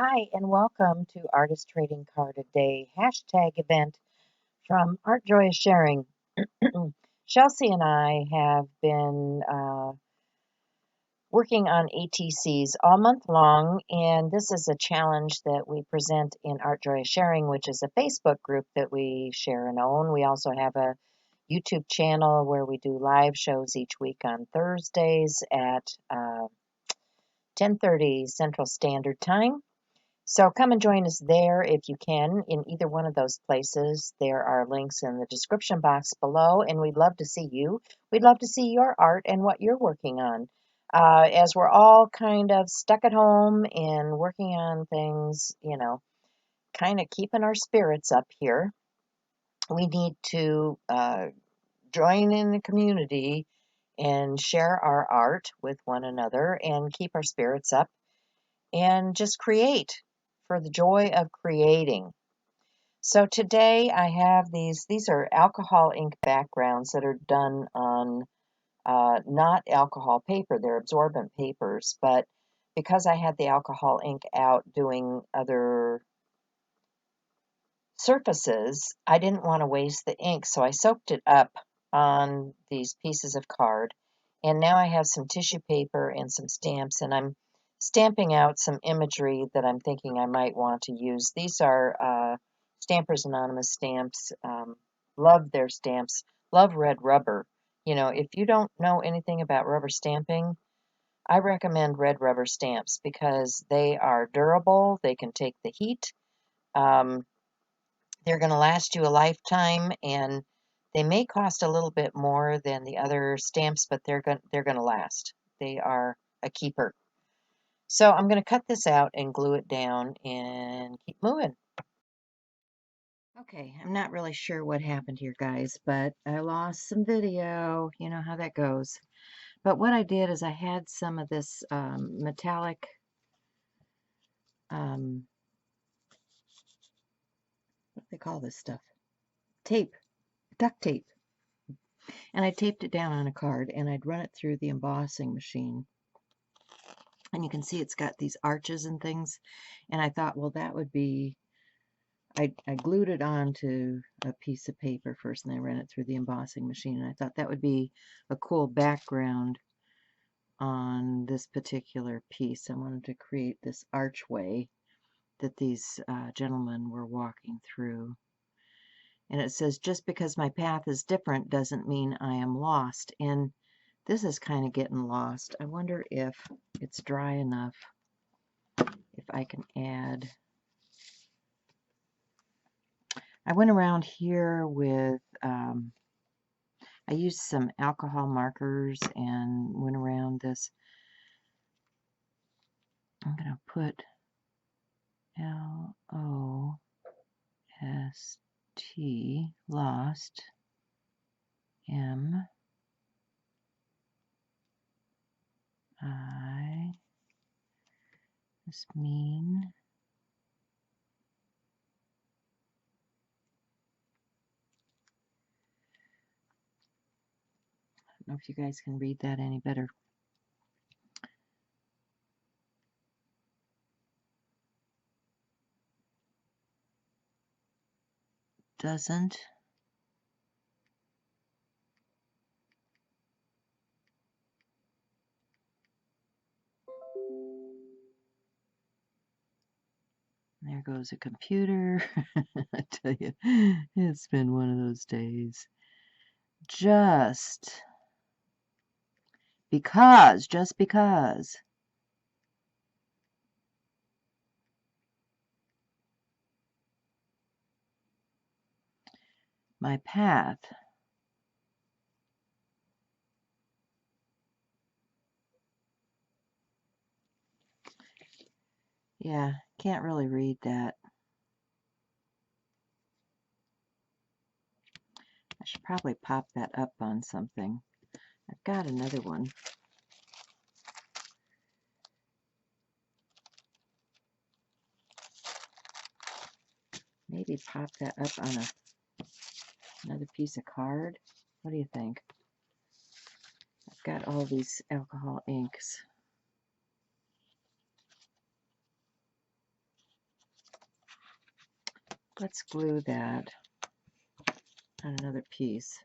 Hi, and welcome to Artist Trading Card a Day hashtag event from Art Joy is Sharing. Chelsea and I have been working on ATCs all month long, and this is a challenge that we present in Art Joy is Sharing, which is a Facebook group that we share and own. We also have a YouTube channel where we do live shows each week on Thursdays at 10:30 Central Standard Time. So come and join us there if you can in either one of those places. There are links in the description box below, and we'd love to see you. We'd love to see your art and what you're working on. As we're all kind of stuck at home and working on things, kind of keeping our spirits up here, we need to join in the community and share our art with one another and keep our spirits up and just create for the joy of creating. So today I have these are alcohol ink backgrounds that are done on not alcohol paper, they're absorbent papers, but because I had the alcohol ink out doing other surfaces, I didn't want to waste the ink, so I soaked it up on these pieces of card. And now I have some tissue paper and some stamps, and I'm stamping out some imagery that I'm thinking I might want to use. These are Stampers Anonymous stamps. Love their stamps. Love red rubber. If you don't know anything about rubber stamping, I recommend red rubber stamps because they are durable. They can take the heat. Um, they're going to last you a lifetime, and they may cost a little bit more than the other stamps, but they're going to last. They are a keeper. So I'm going to cut this out and glue it down and keep moving. Okay, I'm not really sure what happened here, guys, but I lost some video. You know how that goes. But what I did is I had some of this metallic what do they call this stuff? Tape, duct tape. And I taped it down on a card, and I'd run it through the embossing machine. And you can see it's got these arches and things. And I thought, well, that would be, I glued it onto a piece of paper first, and then I ran it through the embossing machine. And I thought that would be a cool background on this particular piece. I wanted to create this archway that these gentlemen were walking through. And it says, just because my path is different doesn't mean I am lost. And this is kind of getting lost. I wonder if it's dry enough, if I can add. I went around here with, I used some alcohol markers and went around this. I'm going to put L-O-S-T, lost, M-I, this mean. I don't know if you guys can read that any better. Doesn't. There goes a computer. I tell you, it's been one of those days. Just because my path yeah, can't really read that. I should probably pop that up on something. I've got another one. Maybe pop that up on another piece of card. What do you think? I've got all these alcohol inks. let's glue that on another piece.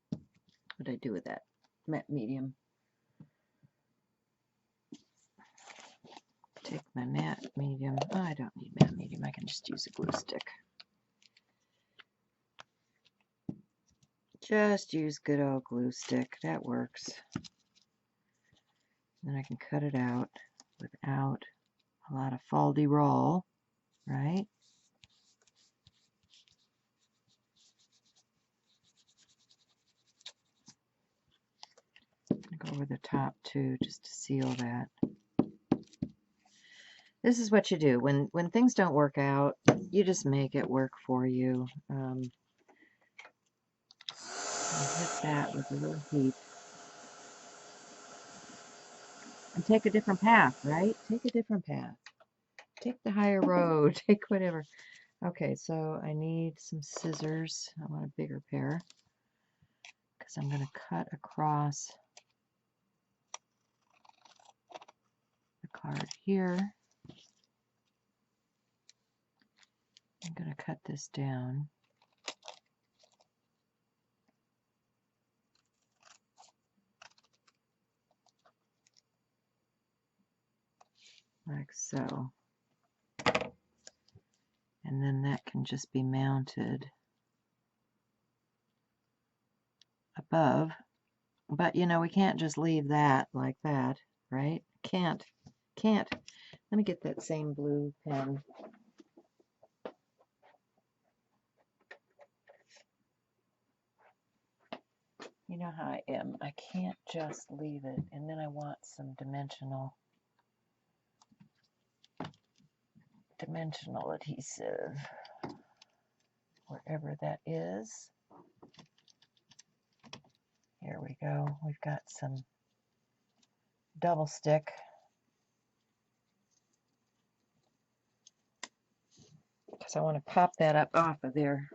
What did I do with that matte medium? Take my matte medium. Oh, I don't need matte medium. I can just use a glue stick. Just use good old glue stick. That works. Then I can cut it out without a lot of fol-de-rol, right? Go over the top too, just to seal that. This is what you do when things don't work out. You just make it work for you. Hit that with a little heat and take a different path, right? Take a different path. Take the higher road. Take whatever. Okay, so I need some scissors. I want a bigger pair because I'm going to cut across the card here. I'm going to cut this down. Like so. And then that can just be mounted above. But, you know, we can't just leave that like that, right? Can't. Let me get that same blue pen. You know how I am. I can't just leave it. And then I want some dimensional adhesive, wherever that is. Here we go. We've got some double stick. Because I want to pop that up off of there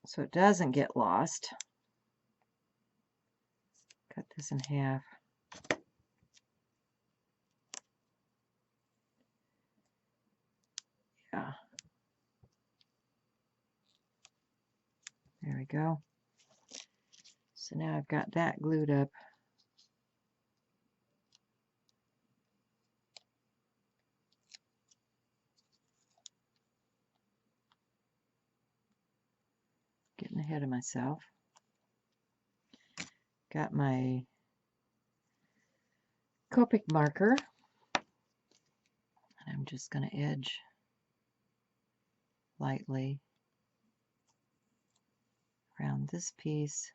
so it doesn't get lost. Cut this in half. Yeah. There we go. So now I've got that glued up. Getting ahead of myself. Got my Copic marker. And I'm just going to edge lightly around this piece,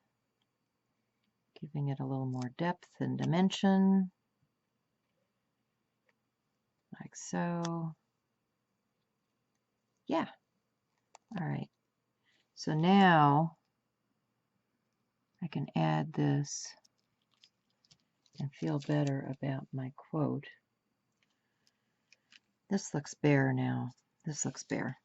giving it a little more depth and dimension, like so. Yeah. All right. So now I can add this and feel better about my quote. This looks bare now. This looks bare.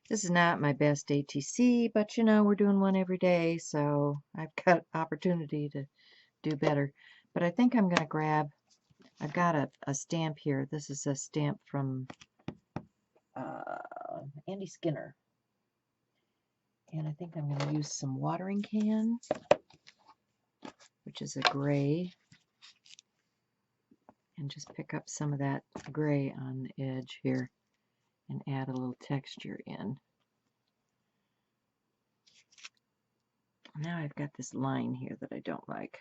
This is not my best ATC, but you know, we're doing one every day, so I've got opportunity to do better. But I think I'm going to grab, I've got a stamp here. This is a stamp from Andy Skinner. And I think I'm going to use some watering can, which is a gray, and just pick up some of that gray on the edge here and add a little texture in. Now I've got this line here that I don't like.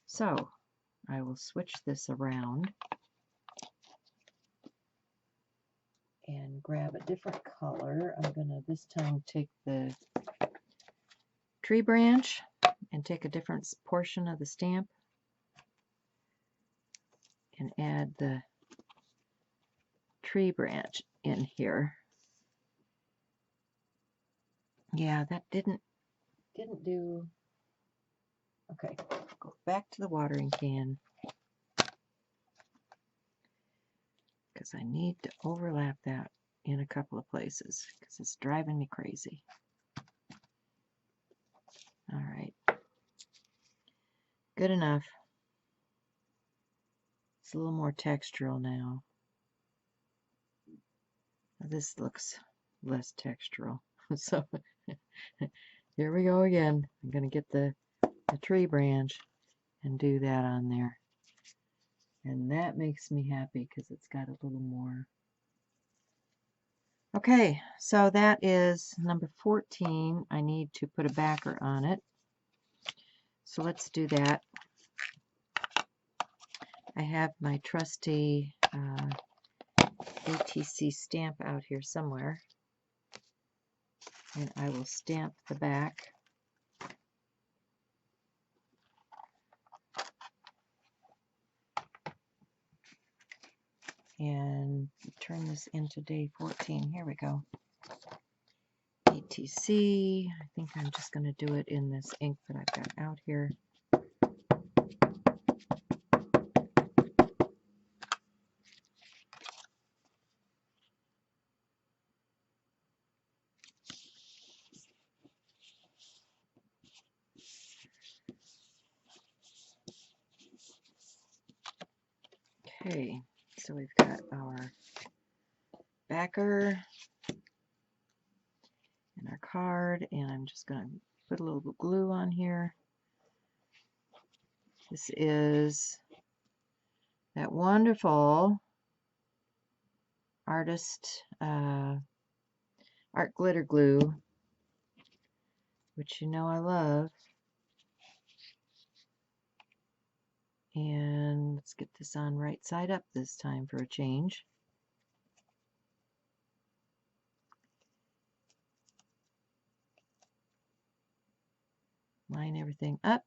So I will switch this around and grab a different color. I'm going to this time take the tree branch and take a different portion of the stamp and add the tree branch in here. Yeah, that didn't do. Okay, go back to the watering can because I need to overlap that in a couple of places because it's driving me crazy. All right, good enough. a little more textural now. This looks less textural. So here we go again. I'm going to get the tree branch and do that on there. And that makes me happy because it's got a little more. Okay, so that is number 14. I need to put a backer on it. So let's do that. I have my trusty ATC stamp out here somewhere. And I will stamp the back. And turn this into day 14. Here we go. ATC. I think I'm just going to do it in this ink that I've got out here. Okay, so we've got our backer and our card, and I'm just going to put a little bit of glue on here. This is that wonderful artist art glitter glue, which you know I love. And let's get this on right side up this time for a change. Line everything up.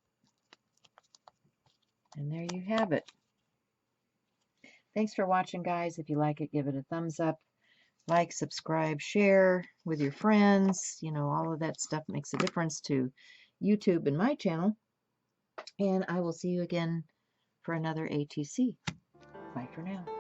And there you have it. Thanks for watching, guys. If you like it, give it a thumbs up. Like, subscribe, share with your friends. You know, all of that stuff makes a difference to YouTube and my channel. And I will see you again for another ATC. Bye for now.